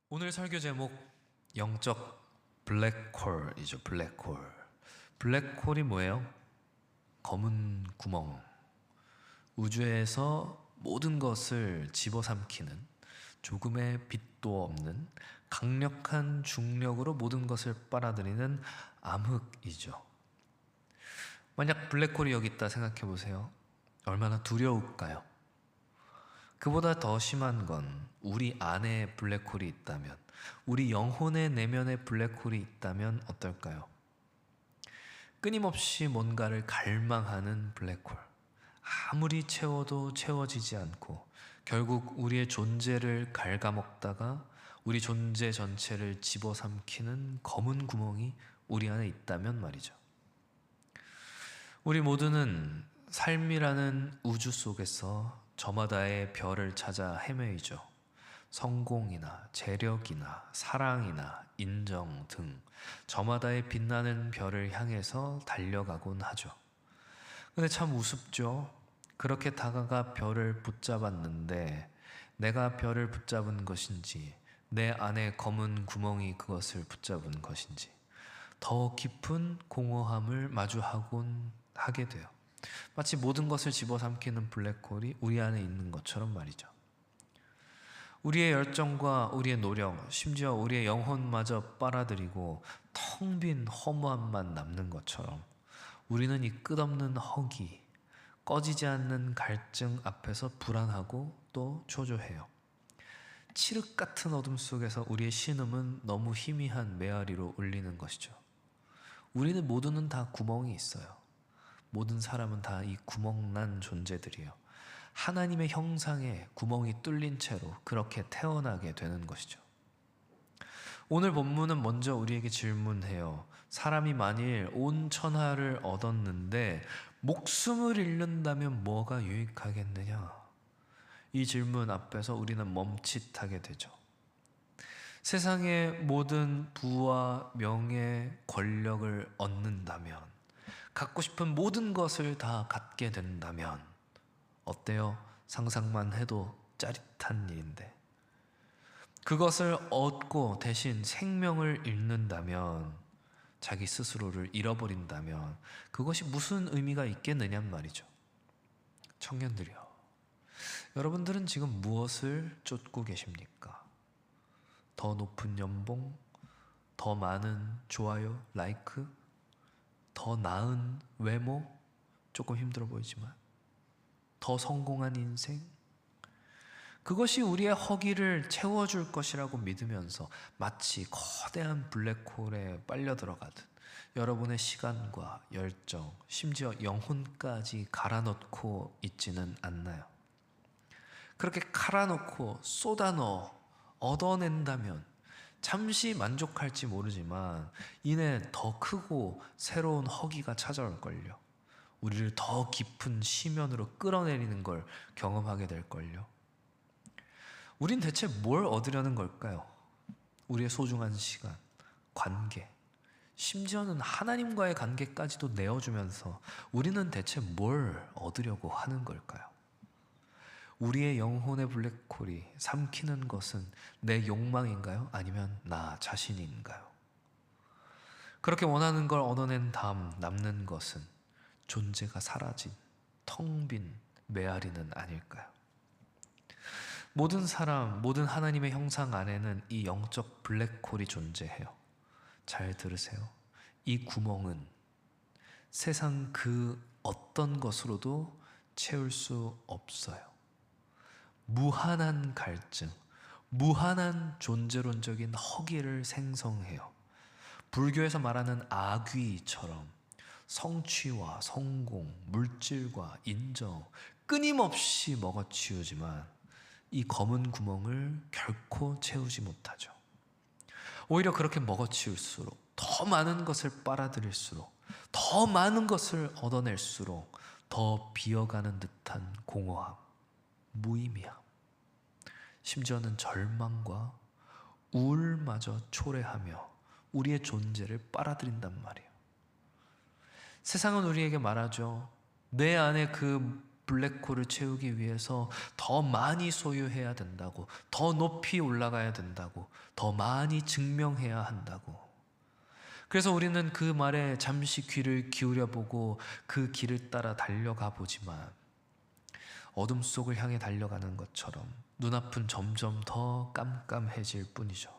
오늘 설교 제목 영적 블랙홀이죠. 블랙홀. 블랙홀이 뭐예요? 검은 구멍. 우주에서 모든 것을 집어삼키는, 조금의 빛도 없는 강력한 중력으로 모든 것을 빨아들이는 암흑이죠. 만약 블랙홀이 여기 있다 생각해 보세요. 얼마나 두려울까요? 그보다 더 심한 건 우리 안에 블랙홀이 있다면, 우리 영혼의 내면에 블랙홀이 있다면 어떨까요? 끊임없이 뭔가를 갈망하는 블랙홀. 아무리 채워도 채워지지 않고 결국 우리의 존재를 갉아먹다가 우리 존재 전체를 집어삼키는 검은 구멍이 우리 안에 있다면 말이죠. 우리 모두는 삶이라는 우주 속에서 저마다의 별을 찾아 헤매이죠. 성공이나 재력이나 사랑이나 인정 등 저마다의 빛나는 별을 향해서 달려가곤 하죠. 근데 참 우습죠. 그렇게 다가가 별을 붙잡았는데 내가 별을 붙잡은 것인지 내 안에 검은 구멍이 그것을 붙잡은 것인지 더 깊은 공허함을 마주하곤 하게 돼요. 마치 모든 것을 집어삼키는 블랙홀이 우리 안에 있는 것처럼 말이죠. 우리의 열정과 우리의 노력, 심지어 우리의 영혼마저 빨아들이고 텅 빈 허무함만 남는 것처럼 우리는 이 끝없는 허기, 꺼지지 않는 갈증 앞에서 불안하고 또 초조해요. 칠흑 같은 어둠 속에서 우리의 신음은 너무 희미한 메아리로 울리는 것이죠. 우리는 모두는 다 구멍이 있어요. 모든 사람은 다 이 구멍난 존재들이에요. 하나님의 형상에 구멍이 뚫린 채로 그렇게 태어나게 되는 것이죠. 오늘 본문은 먼저 우리에게 질문해요. 사람이 만일 온 천하를 얻었는데 목숨을 잃는다면 뭐가 유익하겠느냐? 이 질문 앞에서 우리는 멈칫하게 되죠. 세상의 모든 부와 명예, 권력을 얻는다면, 갖고 싶은 모든 것을 다 갖게 된다면 어때요? 상상만 해도 짜릿한 일인데, 그것을 얻고 대신 생명을 잃는다면, 자기 스스로를 잃어버린다면 그것이 무슨 의미가 있겠느냔 말이죠. 청년들이요, 여러분들은 지금 무엇을 쫓고 계십니까? 더 높은 연봉? 더 많은 좋아요, 라이크? 더 나은 외모? 조금 힘들어 보이지만 더 성공한 인생? 그것이 우리의 허기를 채워줄 것이라고 믿으면서 마치 거대한 블랙홀에 빨려 들어가듯 여러분의 시간과 열정, 심지어 영혼까지 갈아넣고 있지는 않나요? 그렇게 갈아넣고 쏟아넣어 얻어낸다면 잠시 만족할지 모르지만 이내 더 크고 새로운 허기가 찾아올걸요. 우리를 더 깊은 심연으로 끌어내리는 걸 경험하게 될걸요. 우린 대체 뭘 얻으려는 걸까요? 우리의 소중한 시간, 관계, 심지어는 하나님과의 관계까지도 내어주면서 우리는 대체 뭘 얻으려고 하는 걸까요? 우리의 영혼의 블랙홀이 삼키는 것은 내 욕망인가요? 아니면 나 자신인가요? 그렇게 원하는 걸 얻어낸 다음 남는 것은 존재가 사라진 텅 빈 메아리는 아닐까요? 모든 사람, 모든 하나님의 형상 안에는 이 영적 블랙홀이 존재해요. 잘 들으세요. 이 구멍은 세상 그 어떤 것으로도 채울 수 없어요. 무한한 갈증, 무한한 존재론적인 허기를 생성해요. 불교에서 말하는 아귀처럼 성취와 성공, 물질과 인정 끊임없이 먹어치우지만 이 검은 구멍을 결코 채우지 못하죠. 오히려 그렇게 먹어치울수록, 더 많은 것을 빨아들일수록, 더 많은 것을 얻어낼수록 더 비어가는 듯한 공허함, 무의미함, 심지어는 절망과 우울마저 초래하며 우리의 존재를 빨아들인단 말이에요. 세상은 우리에게 말하죠. 내 안에 그 블랙홀을 채우기 위해서 더 많이 소유해야 된다고, 더 높이 올라가야 된다고, 더 많이 증명해야 한다고. 그래서 우리는 그 말에 잠시 귀를 기울여 보고 그 길을 따라 달려가 보지만 어둠 속을 향해 달려가는 것처럼 눈앞은 점점 더 깜깜해질 뿐이죠.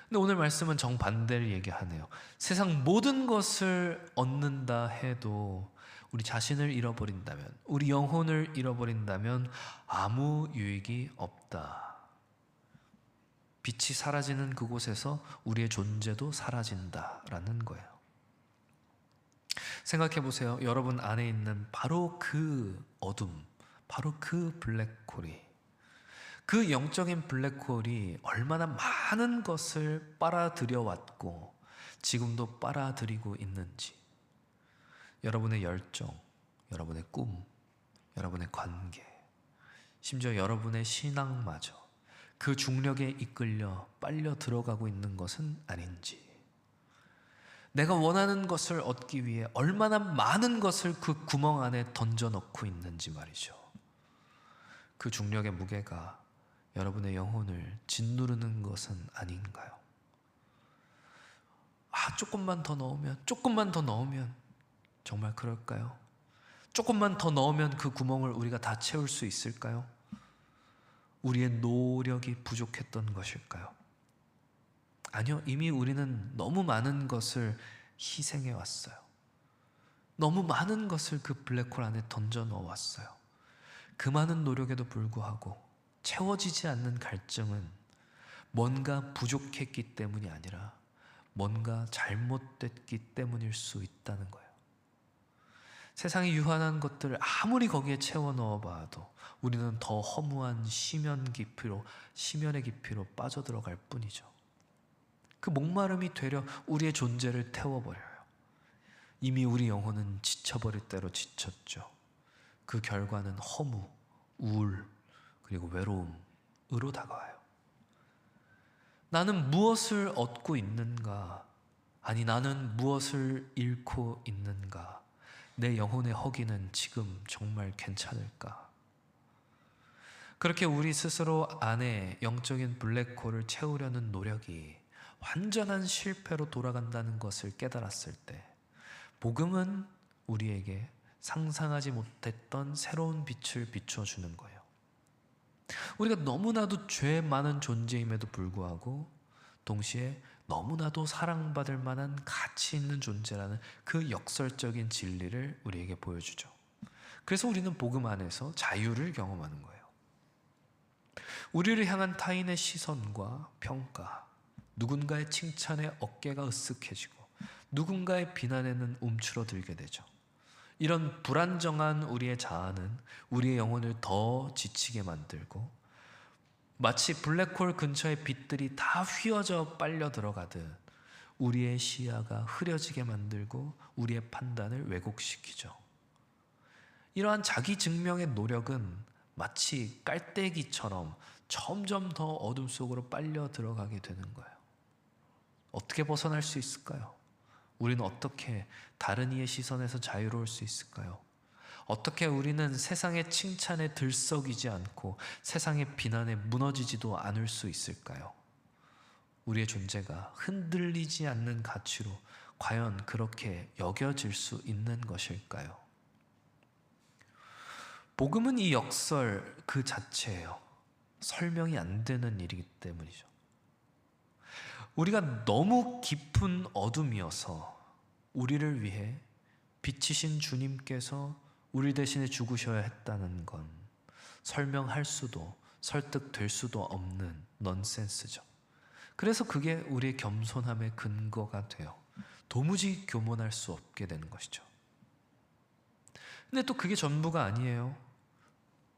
근데 오늘 말씀은 정반대를 얘기하네요. 세상 모든 것을 얻는다 해도 우리 자신을 잃어버린다면, 우리 영혼을 잃어버린다면 아무 유익이 없다. 빛이 사라지는 그곳에서 우리의 존재도 사라진다라는 거예요. 생각해 보세요. 여러분 안에 있는 바로 그 어둠, 바로 그 블랙홀이, 그 영적인 블랙홀이 얼마나 많은 것을 빨아들여 왔고 지금도 빨아들이고 있는지, 여러분의 열정, 여러분의 꿈, 여러분의 관계, 심지어 여러분의 신앙마저 그 중력에 이끌려 빨려 들어가고 있는 것은 아닌지, 내가 원하는 것을 얻기 위해 얼마나 많은 것을 그 구멍 안에 던져 넣고 있는지 말이죠. 그 중력의 무게가 여러분의 영혼을 짓누르는 것은 아닌가요? 조금만 더 넣으면, 조금만 더 넣으면, 정말 그럴까요? 조금만 더 넣으면 그 구멍을 우리가 다 채울 수 있을까요? 우리의 노력이 부족했던 것일까요? 아니요, 이미 우리는 너무 많은 것을 희생해 왔어요. 너무 많은 것을 그 블랙홀 안에 던져 넣어 왔어요. 그 많은 노력에도 불구하고 채워지지 않는 갈증은 뭔가 부족했기 때문이 아니라 뭔가 잘못됐기 때문일 수 있다는 거예요. 세상에 유한한 것들을 아무리 거기에 채워 넣어봐도 우리는 더 허무한 심연의 깊이로 빠져들어갈 뿐이죠. 그 목마름이 되려 우리의 존재를 태워버려요. 이미 우리 영혼은 지쳐버릴 대로 지쳤죠. 그 결과는 허무, 우울, 그리고 외로움으로 다가와요. 나는 무엇을 얻고 있는가? 아니, 나는 무엇을 잃고 있는가? 내 영혼의 허기는 지금 정말 괜찮을까? 그렇게 우리 스스로 안에 영적인 블랙홀을 채우려는 노력이 완전한 실패로 돌아간다는 것을 깨달았을 때, 복음은 우리에게 상상하지 못했던 새로운 빛을 비춰주는 거예요. 우리가 너무나도 죄 많은 존재임에도 불구하고 동시에 너무나도 사랑받을 만한 가치 있는 존재라는 그 역설적인 진리를 우리에게 보여주죠. 그래서 우리는 복음 안에서 자유를 경험하는 거예요. 우리를 향한 타인의 시선과 평가, 누군가의 칭찬에 어깨가 으쓱해지고 누군가의 비난에는 움츠러들게 되죠. 이런 불안정한 우리의 자아는 우리의 영혼을 더 지치게 만들고 마치 블랙홀 근처의 빛들이 다 휘어져 빨려 들어가듯 우리의 시야가 흐려지게 만들고 우리의 판단을 왜곡시키죠. 이러한 자기 증명의 노력은 마치 깔때기처럼 점점 더 어둠 속으로 빨려 들어가게 되는 거예요. 어떻게 벗어날 수 있을까요? 우리는 어떻게 다른 이의 시선에서 자유로울 수 있을까요? 어떻게 우리는 세상의 칭찬에 들썩이지 않고 세상의 비난에 무너지지도 않을 수 있을까요? 우리의 존재가 흔들리지 않는 가치로 과연 그렇게 여겨질 수 있는 것일까요? 복음은 이 역설 그 자체예요. 설명이 안 되는 일이기 때문이죠. 우리가 너무 깊은 어둠이어서 우리를 위해 빛이신 주님께서 우리 대신에 죽으셔야 했다는 건 설명할 수도 설득될 수도 없는 넌센스죠. 그래서 그게 우리의 겸손함의 근거가 돼요. 도무지 교만할 수 없게 되는 것이죠. 근데 또 그게 전부가 아니에요.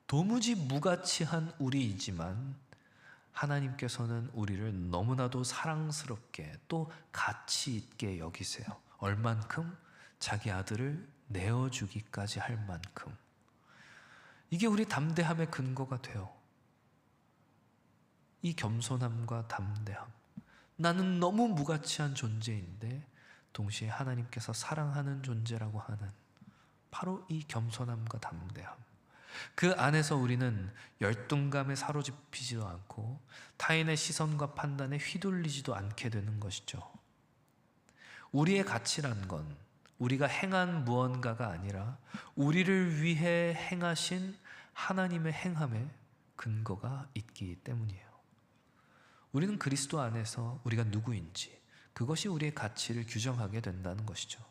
도무지 무가치한 우리이지만 하나님께서는 우리를 너무나도 사랑스럽게 또 가치 있게 여기세요. 얼만큼? 자기 아들을 내어주기까지 할 만큼. 이게 우리 담대함의 근거가 돼요. 이 겸손함과 담대함. 나는 너무 무가치한 존재인데 동시에 하나님께서 사랑하는 존재라고 하는 바로 이 겸손함과 담대함. 그 안에서 우리는 열등감에 사로잡히지도 않고 타인의 시선과 판단에 휘둘리지도 않게 되는 것이죠. 우리의 가치란 건 우리가 행한 무언가가 아니라 우리를 위해 행하신 하나님의 행함에 근거가 있기 때문이에요. 우리는 그리스도 안에서 우리가 누구인지, 그것이 우리의 가치를 규정하게 된다는 것이죠.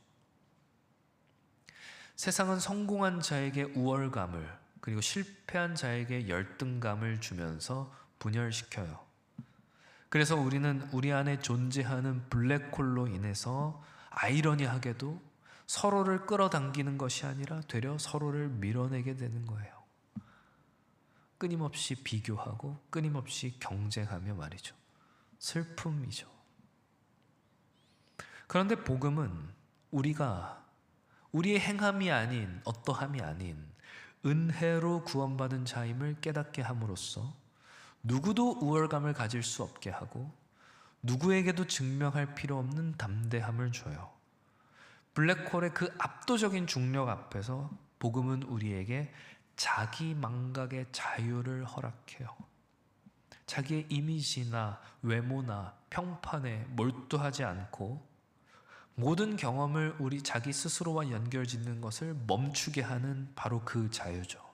세상은 성공한 자에게 우월감을, 그리고 실패한 자에게 열등감을 주면서 분열시켜요. 그래서 우리는 우리 안에 존재하는 블랙홀로 인해서 아이러니하게도 서로를 끌어당기는 것이 아니라 되려 서로를 밀어내게 되는 거예요. 끊임없이 비교하고 끊임없이 경쟁하며 말이죠. 슬픔이죠. 그런데 복음은 우리가 우리의 행함이 아닌, 어떠함이 아닌 은혜로 구원받은 자임을 깨닫게 함으로써 누구도 우월감을 가질 수 없게 하고 누구에게도 증명할 필요 없는 담대함을 줘요. 블랙홀의 그 압도적인 중력 앞에서 복음은 우리에게 자기 망각의 자유를 허락해요. 자기의 이미지나 외모나 평판에 몰두하지 않고 모든 경험을 우리 자기 스스로와 연결짓는 것을 멈추게 하는 바로 그 자유죠.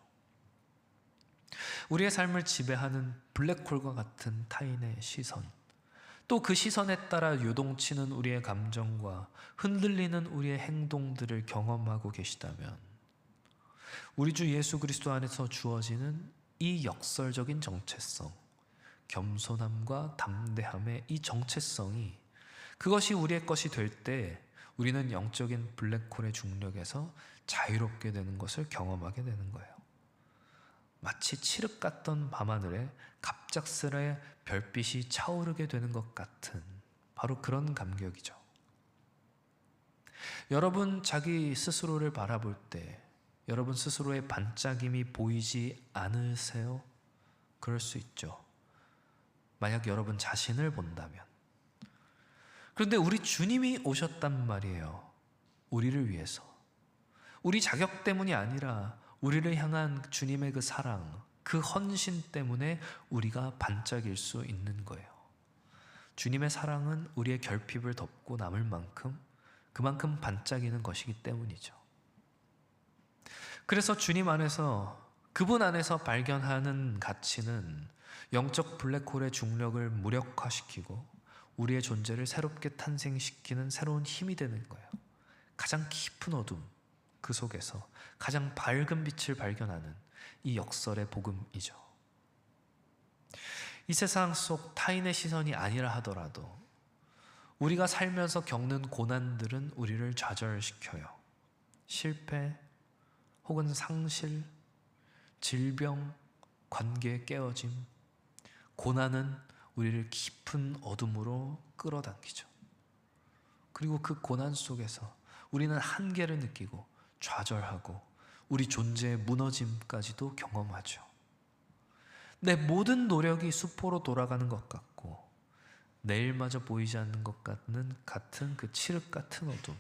우리의 삶을 지배하는 블랙홀과 같은 타인의 시선, 또 그 시선에 따라 요동치는 우리의 감정과 흔들리는 우리의 행동들을 경험하고 계시다면 우리 주 예수 그리스도 안에서 주어지는 이 역설적인 정체성, 겸손함과 담대함의 이 정체성이, 그것이 우리의 것이 될 때 우리는 영적인 블랙홀의 중력에서 자유롭게 되는 것을 경험하게 되는 거예요. 마치 칠흑 같던 밤하늘에 갑작스레 별빛이 차오르게 되는 것 같은 바로 그런 감격이죠. 여러분 자기 스스로를 바라볼 때 여러분 스스로의 반짝임이 보이지 않으세요? 그럴 수 있죠. 만약 여러분 자신을 본다면. 그런데 우리 주님이 오셨단 말이에요. 우리를 위해서. 우리 자격 때문이 아니라 우리를 향한 주님의 그 사랑, 그 헌신 때문에 우리가 반짝일 수 있는 거예요. 주님의 사랑은 우리의 결핍을 덮고 남을 만큼 그만큼 반짝이는 것이기 때문이죠. 그래서 주님 안에서, 그분 안에서 발견하는 가치는 영적 블랙홀의 중력을 무력화시키고 우리의 존재를 새롭게 탄생시키는 새로운 힘이 되는 거예요. 가장 깊은 어둠, 그 속에서 가장 밝은 빛을 발견하는 이 역설의 복음이죠. 이 세상 속 타인의 시선이 아니라 하더라도 우리가 살면서 겪는 고난들은 우리를 좌절시켜요. 실패, 혹은 상실, 질병, 관계의 깨어짐, 고난은 우리를 깊은 어둠으로 끌어당기죠. 그리고 그 고난 속에서 우리는 한계를 느끼고 좌절하고 우리 존재의 무너짐까지도 경험하죠. 내 모든 노력이 수포로 돌아가는 것 같고 내일마저 보이지 않는 것 같은 그 칠흑 같은 어둠,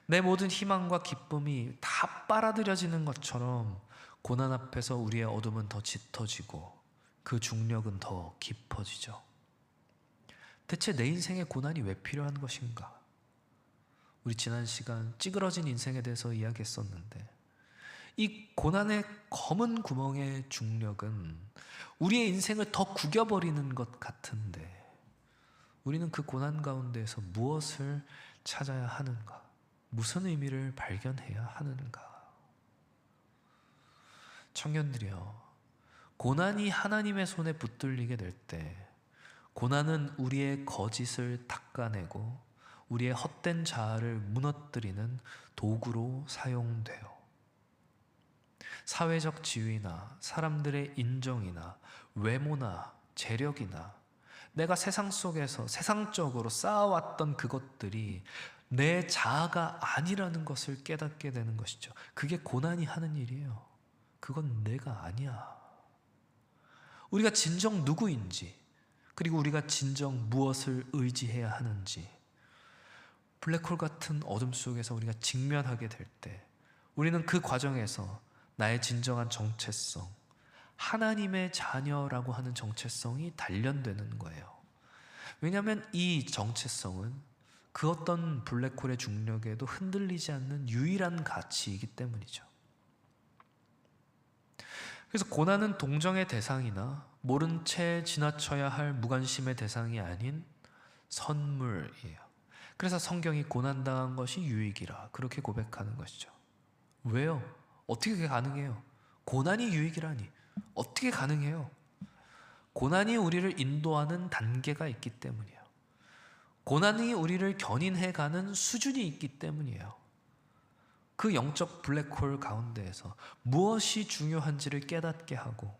내 모든 희망과 기쁨이 다 빨아들여지는 것처럼 고난 앞에서 우리의 어둠은 더 짙어지고 그 중력은 더 깊어지죠. 대체 내 인생에 고난이 왜 필요한 것인가? 우리 지난 시간 찌그러진 인생에 대해서 이야기했었는데 이 고난의 검은 구멍의 중력은 우리의 인생을 더 구겨버리는 것 같은데 우리는 그 고난 가운데에서 무엇을 찾아야 하는가? 무슨 의미를 발견해야 하는가? 청년들이여, 고난이 하나님의 손에 붙들리게 될 때 고난은 우리의 거짓을 닦아내고 우리의 헛된 자아를 무너뜨리는 도구로 사용돼요. 사회적 지위나 사람들의 인정이나 외모나 재력이나 내가 세상 속에서 세상적으로 쌓아왔던 그것들이 내 자아가 아니라는 것을 깨닫게 되는 것이죠. 그게 고난이 하는 일이에요. 그건 내가 아니야. 우리가 진정 누구인지, 그리고 우리가 진정 무엇을 의지해야 하는지, 블랙홀 같은 어둠 속에서 우리가 직면하게 될 때 우리는 그 과정에서 나의 진정한 정체성, 하나님의 자녀라고 하는 정체성이 단련되는 거예요. 왜냐하면 이 정체성은 그 어떤 블랙홀의 중력에도 흔들리지 않는 유일한 가치이기 때문이죠. 그래서 고난은 동정의 대상이나 모른 채 지나쳐야 할 무관심의 대상이 아닌 선물이에요. 그래서 성경이 고난당한 것이 유익이라 그렇게 고백하는 것이죠. 왜요? 어떻게 그게 가능해요? 고난이 유익이라니 어떻게 가능해요? 고난이 우리를 인도하는 단계가 있기 때문이에요. 고난이 우리를 견인해가는 수준이 있기 때문이에요. 그 영적 블랙홀 가운데에서 무엇이 중요한지를 깨닫게 하고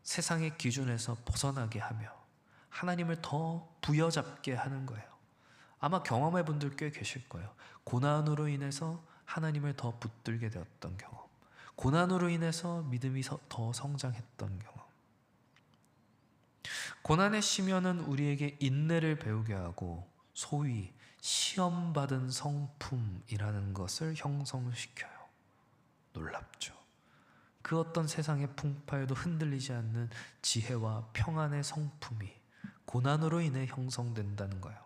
세상의 기준에서 벗어나게 하며 하나님을 더 부여잡게 하는 거예요. 아마 경험해 분들 꽤 계실 거예요. 고난으로 인해서 하나님을 더 붙들게 되었던 경험, 고난으로 인해서 믿음이 더 성장했던 경험. 고난의 시면은 우리에게 인내를 배우게 하고 소위 시험받은 성품이라는 것을 형성시켜요. 놀랍죠. 그 어떤 세상의 풍파에도 흔들리지 않는 지혜와 평안의 성품이 고난으로 인해 형성된다는 거예요.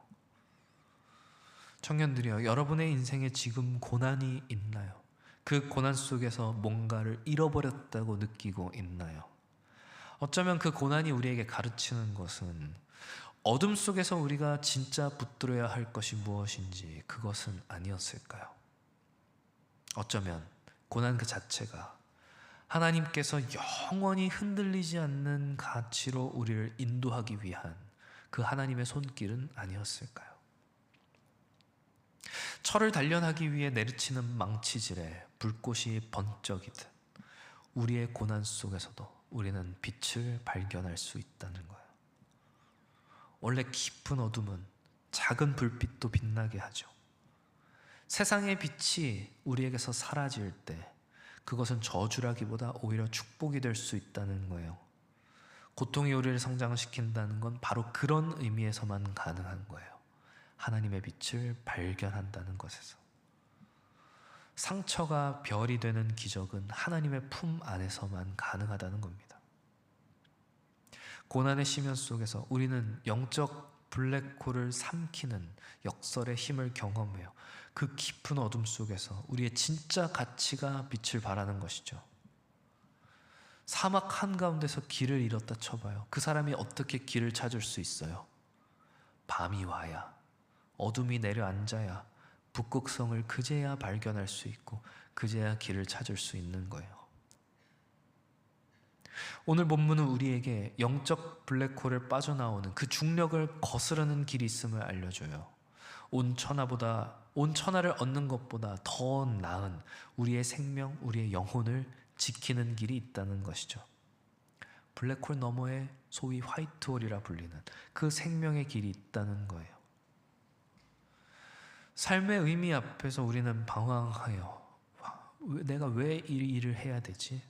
청년들이여, 여러분의 인생에 지금 고난이 있나요? 그 고난 속에서 뭔가를 잃어버렸다고 느끼고 있나요? 어쩌면 그 고난이 우리에게 가르치는 것은 어둠 속에서 우리가 진짜 붙들어야 할 것이 무엇인지 그것은 아니었을까요? 어쩌면 고난 그 자체가 하나님께서 영원히 흔들리지 않는 가치로 우리를 인도하기 위한 그 하나님의 손길은 아니었을까요? 철을 단련하기 위해 내리치는 망치질에 불꽃이 번쩍이듯 우리의 고난 속에서도 우리는 빛을 발견할 수 있다는 거예요. 원래 깊은 어둠은 작은 불빛도 빛나게 하죠. 세상의 빛이 우리에게서 사라질 때 그것은 저주라기보다 오히려 축복이 될 수 있다는 거예요. 고통이 우리를 성장시킨다는 건 바로 그런 의미에서만 가능한 거예요. 하나님의 빛을 발견한다는 것에서. 상처가 별이 되는 기적은 하나님의 품 안에서만 가능하다는 겁니다. 고난의 시면 속에서 우리는 영적 블랙홀을 삼키는 역설의 힘을 경험해요. 그 깊은 어둠 속에서 우리의 진짜 가치가 빛을 발하는 것이죠. 사막 한가운데서 길을 잃었다 쳐봐요. 그 사람이 어떻게 길을 찾을 수 있어요? 밤이 와야, 어둠이 내려앉아야 북극성을 그제야 발견할 수 있고 그제야 길을 찾을 수 있는 거예요. 오늘 본문은 우리에게 영적 블랙홀을 빠져나오는 그 중력을 거스르는 길이 있음을 알려줘요. 온 천하를 얻는 것보다 더 나은 우리의 생명, 우리의 영혼을 지키는 길이 있다는 것이죠. 블랙홀 너머에 소위 화이트홀이라 불리는 그 생명의 길이 있다는 거예요. 삶의 의미 앞에서 우리는 방황하여 내가 왜 이 일을 해야 되지?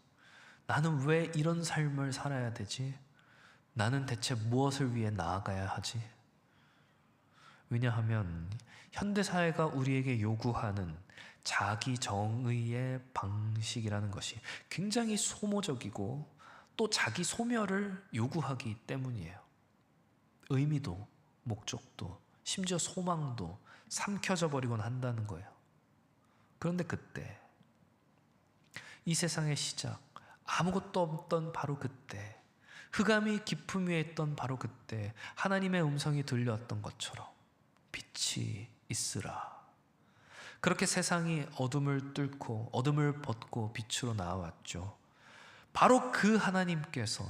나는 왜 이런 삶을 살아야 되지? 나는 대체 무엇을 위해 나아가야 하지? 왜냐하면 현대사회가 우리에게 요구하는 자기 정의의 방식이라는 것이 굉장히 소모적이고 또 자기 소멸을 요구하기 때문이에요. 의미도 목적도 심지어 소망도 삼켜져 버리곤 한다는 거예요. 그런데 그때 이 세상의 시작, 아무것도 없던 바로 그때, 흑암이 깊음 위에 있던 바로 그때 하나님의 음성이 들려왔던 것처럼 빛이 있으라. 그렇게 세상이 어둠을 뚫고 어둠을 벗고 빛으로 나왔죠. 바로 그 하나님께서,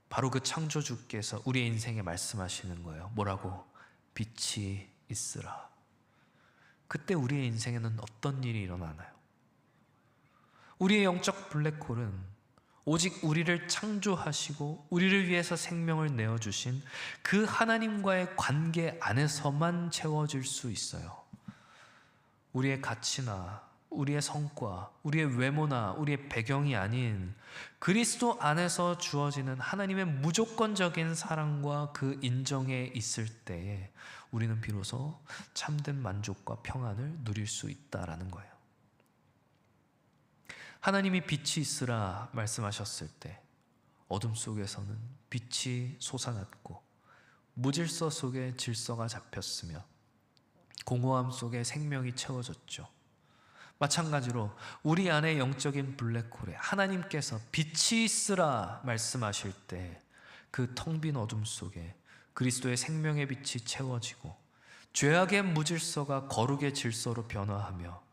바로 그 창조주께서 우리의 인생에 말씀하시는 거예요. 뭐라고? 빛이 있으라. 그때 우리의 인생에는 어떤 일이 일어나나요? 우리의 영적 블랙홀은 오직 우리를 창조하시고 우리를 위해서 생명을 내어주신 그 하나님과의 관계 안에서만 채워질 수 있어요. 우리의 가치나 우리의 성과, 우리의 외모나 우리의 배경이 아닌 그리스도 안에서 주어지는 하나님의 무조건적인 사랑과 그 인정에 있을 때에 우리는 비로소 참된 만족과 평안을 누릴 수 있다라는 거예요. 하나님이 빛이 있으라 말씀하셨을 때 어둠 속에서는 빛이 솟아났고 무질서 속에 질서가 잡혔으며 공허함 속에 생명이 채워졌죠. 마찬가지로 우리 안에 영적인 블랙홀에 하나님께서 빛이 있으라 말씀하실 때 그 텅 빈 어둠 속에 그리스도의 생명의 빛이 채워지고 죄악의 무질서가 거룩의 질서로 변화하며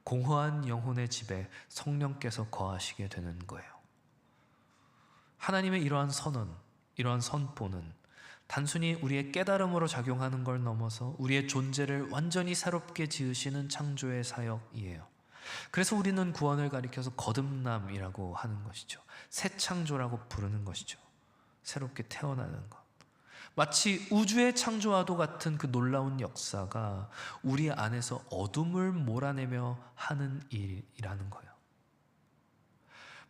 공허한 영혼의 집에 성령께서 거하시게 되는 거예요. 하나님의 이러한 선언, 이러한 선포는 단순히 우리의 깨달음으로 작용하는 걸 넘어서 우리의 존재를 완전히 새롭게 지으시는 창조의 사역이에요. 그래서 우리는 구원을 가리켜서 거듭남이라고 하는 것이죠. 새 창조라고 부르는 것이죠. 새롭게 태어나는 것. 마치 우주의 창조와도 같은 그 놀라운 역사가 우리 안에서 어둠을 몰아내며 하는 일이라는 거예요.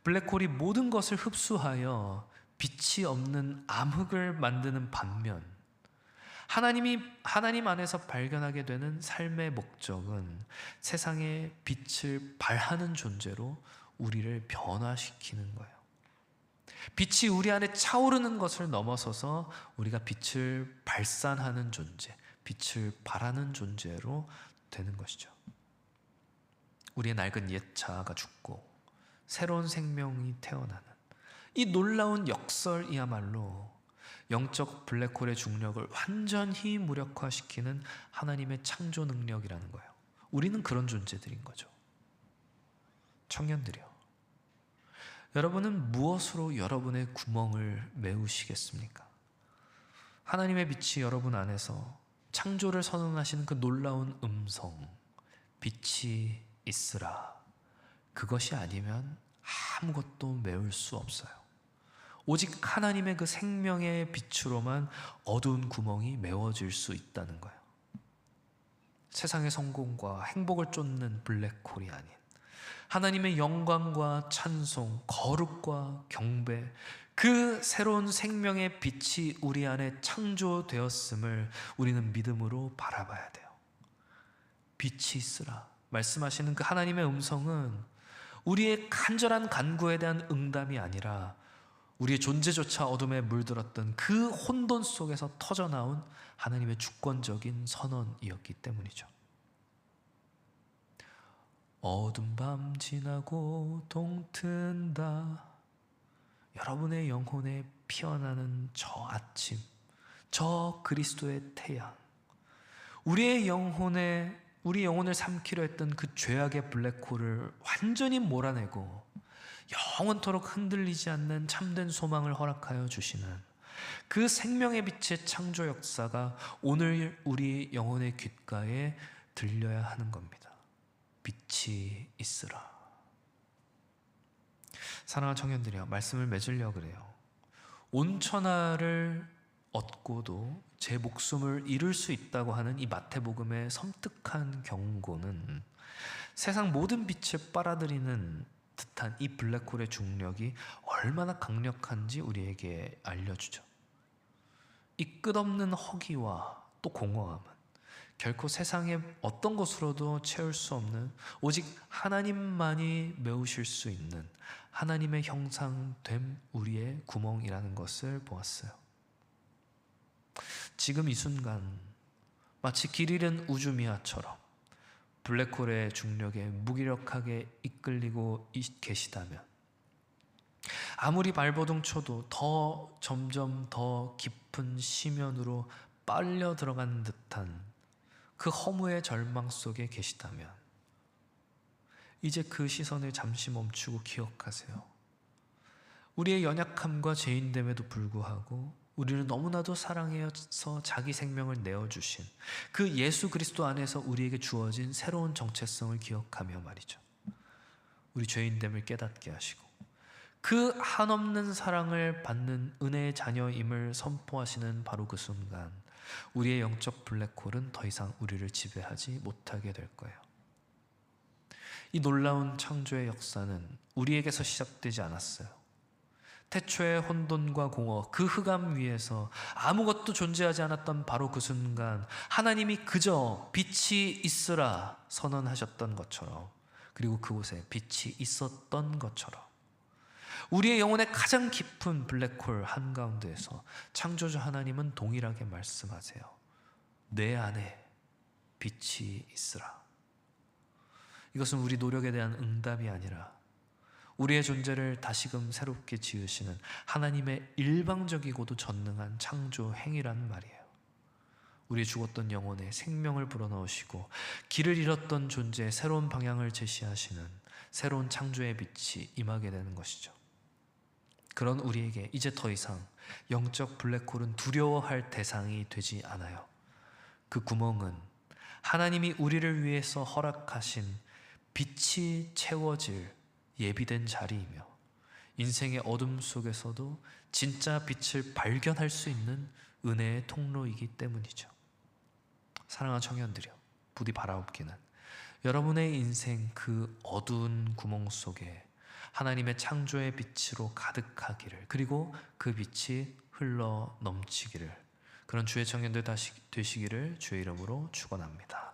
블랙홀이 모든 것을 흡수하여 빛이 없는 암흑을 만드는 반면 하나님 안에서 발견하게 되는 삶의 목적은 세상에 빛을 발하는 존재로 우리를 변화시키는 거예요. 빛이 우리 안에 차오르는 것을 넘어서서 우리가 빛을 발산하는 존재, 빛을 발하는 존재로 되는 것이죠. 우리의 낡은 옛 자아가 죽고 새로운 생명이 태어나는 이 놀라운 역설이야말로 영적 블랙홀의 중력을 완전히 무력화시키는 하나님의 창조 능력이라는 거예요. 우리는 그런 존재들인 거죠. 청년들이요. 여러분은 무엇으로 여러분의 구멍을 메우시겠습니까? 하나님의 빛이 여러분 안에서 창조를 선언하시는 그 놀라운 음성, 빛이 있으라. 그것이 아니면 아무것도 메울 수 없어요. 오직 하나님의 그 생명의 빛으로만 어두운 구멍이 메워질 수 있다는 거예요. 세상의 성공과 행복을 쫓는 블랙홀이 아닌 하나님의 영광과 찬송, 거룩과 경배, 그 새로운 생명의 빛이 우리 안에 창조되었음을 우리는 믿음으로 바라봐야 돼요. 빛이 있으라 말씀하시는 그 하나님의 음성은 우리의 간절한 간구에 대한 응답이 아니라 우리의 존재조차 어둠에 물들었던 그 혼돈 속에서 터져나온 하나님의 주권적인 선언이었기 때문이죠. 어두운 밤 지나고 동튼다. 여러분의 영혼에 피어나는 저 아침, 저 그리스도의 태양, 우리 영혼을 삼키려 했던 그 죄악의 블랙홀을 완전히 몰아내고 영원토록 흔들리지 않는 참된 소망을 허락하여 주시는 그 생명의 빛의 창조 역사가 오늘 우리 영혼의 귓가에 들려야 하는 겁니다. 빛이 있으라. 사랑하는 청년들이여, 말씀을 맺으려 그래요. 온천하를 얻고도 제 목숨을 잃을 수 있다고 하는 이 마태복음의 섬뜩한 경고는 세상 모든 빛을 빨아들이는 듯한 이 블랙홀의 중력이 얼마나 강력한지 우리에게 알려주죠. 이 끝없는 허기와 또 공허함은 결코 세상의 어떤 것으로도 채울 수 없는 오직 하나님만이 메우실 수 있는 하나님의 형상됨 우리의 구멍이라는 것을 보았어요. 지금 이 순간 마치 길 잃은 우주미아처럼 블랙홀의 중력에 무기력하게 이끌리고 계시다면 아무리 발버둥 쳐도 점점 더 깊은 심연으로 빨려 들어가는 듯한 그 허무의 절망 속에 계시다면 이제 그 시선을 잠시 멈추고 기억하세요. 우리의 연약함과 죄인됨에도 불구하고 우리를 너무나도 사랑해서 자기 생명을 내어주신 그 예수 그리스도 안에서 우리에게 주어진 새로운 정체성을 기억하며 말이죠. 우리 죄인됨을 깨닫게 하시고 그 한없는 사랑을 받는 은혜의 자녀임을 선포하시는 바로 그 순간 우리의 영적 블랙홀은 더 이상 우리를 지배하지 못하게 될 거예요. 이 놀라운 창조의 역사는 우리에게서 시작되지 않았어요. 태초의 혼돈과 공허, 그 흑암 위에서 아무것도 존재하지 않았던 바로 그 순간 하나님이 그저 빛이 있으라 선언하셨던 것처럼, 그리고 그곳에 빛이 있었던 것처럼 우리의 영혼의 가장 깊은 블랙홀 한가운데에서 창조주 하나님은 동일하게 말씀하세요. 내 안에 빛이 있으라. 이것은 우리 노력에 대한 응답이 아니라 우리의 존재를 다시금 새롭게 지으시는 하나님의 일방적이고도 전능한 창조 행위라는 말이에요. 우리 죽었던 영혼에 생명을 불어넣으시고 길을 잃었던 존재에 새로운 방향을 제시하시는 새로운 창조의 빛이 임하게 되는 것이죠. 그런 우리에게 이제 더 이상 영적 블랙홀은 두려워할 대상이 되지 않아요. 그 구멍은 하나님이 우리를 위해서 허락하신 빛이 채워질 예비된 자리이며 인생의 어둠 속에서도 진짜 빛을 발견할 수 있는 은혜의 통로이기 때문이죠. 사랑하는 청년들이여, 부디 바라옵기는 여러분의 인생 그 어두운 구멍 속에 하나님의 창조의 빛으로 가득하기를, 그리고 그 빛이 흘러 넘치기를, 그런 주의 청년들 되시기를 주의 이름으로 축원합니다.